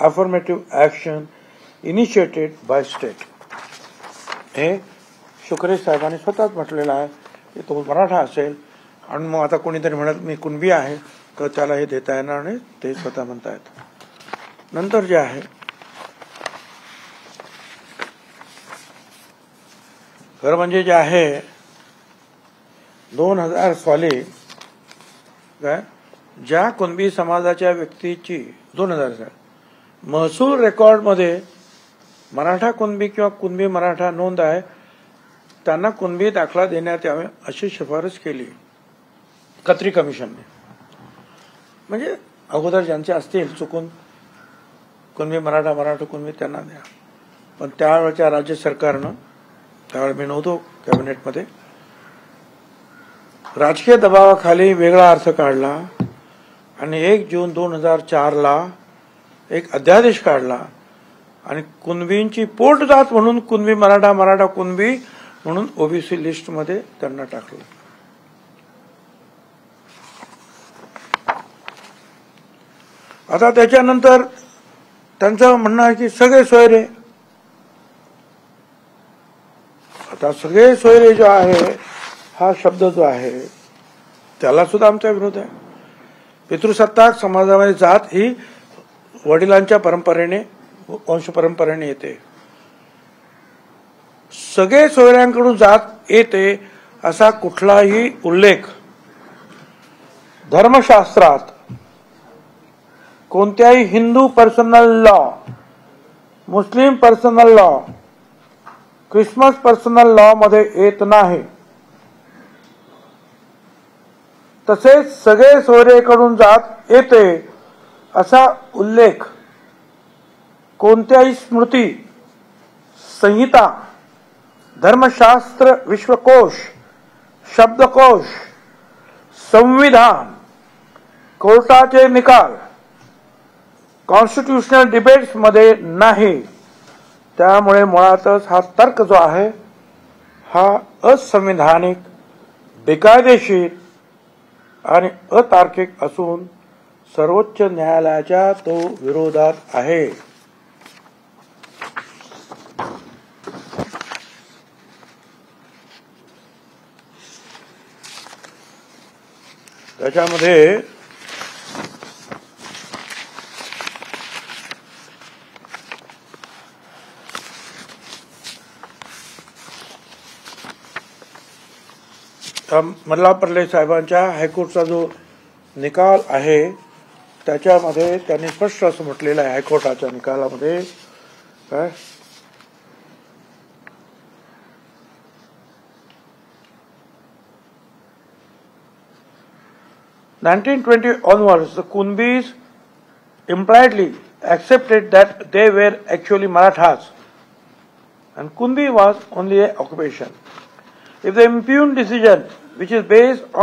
affirmative action initiated by state. हे शुक्रे साहेबांनी स्वतःच म्हटलेलं आहे की तो मराठा असेल आणि मग आता कोणीतरी म्हणत मी कुणबी आहे तर त्याला हे देता येणार नाही, ते स्वतः म्हणतायत. नंतर जे आहे खरं म्हणजे जे आहे 2000 साली काय ज्या कुणबी समाजाच्या व्यक्तीची 2000 साली महसूल रेकॉर्डमध्ये मराठा कुणबी किंवा कुणबी मराठा नोंद आहे त्यांना कुणबी दाखला देण्यात यावे अशी शिफारस केली खत्री कमिशनने. म्हणजे अगोदर ज्यांचे असतील चुकून कुणबी मराठा मराठा कुणबी त्यांना द्या. पण त्यावेळच्या राज्य सरकारनं, त्यावेळी मी नव्हतो कॅबिनेटमध्ये, राजकीय दबावाखाली वेगळा अर्थ काढला आणि 1 जून 2004ला एक अध्यादेश काढला आणि कुणबींची पोटजात म्हणून कुणबी मराठा मराठा कुणबी म्हणून ओबीसी लिस्टमध्ये त्यांना टाकलं. आता त्याच्यानंतर त्यांचं म्हणणं आहे की सगळे सोयरे. आता सगळे सोयरे जो आहे हा शब्द जो आहे त्याला सुद्धा आमचा विरोध आहे. पितृसत्ताक समाजामध्ये जात ही वडिलांच्या परंपरेने वंश परंपरेने येते. सगळे सोयऱ्यांकडून जात येते असा कुठलाही उल्लेख धर्मशास्त्रात कोणत्याही Hindu personal law, Muslim personal law, Christmas personal law मध्ये येत नाही. तसेच सगळे सोयरेकडून जात येते असा उल्लेख कोणत्याही स्मृती, संहिता, धर्मशास्त्र विश्वकोश, शब्दकोश, संविधान, कोर्टाचे निकाल, कॉन्स्टिट्यूशनल डिबेट्स मध्ये नाही. त्यामुळे मुळातच हा तर्क जो आहे हा असंविधानिक, बेकायदेशीर आणि अतार्किक असून सर्वोच्च न्यायालयाच्या तो विरोधात आहे. त्याच्यामध्ये मल्लापल्ले साहेबांच्या हायकोर्टचा जो निकाल आहे त्याच्यामध्ये त्यांनी स्पष्ट असं म्हटलेलं आहे. हायकोर्टाच्या निकालामध्ये काय 1920 onwards, the Kunbis impliedly accepted that they were actually Marathas and Kunbi was only an occupation. If the impugned decision, which is based on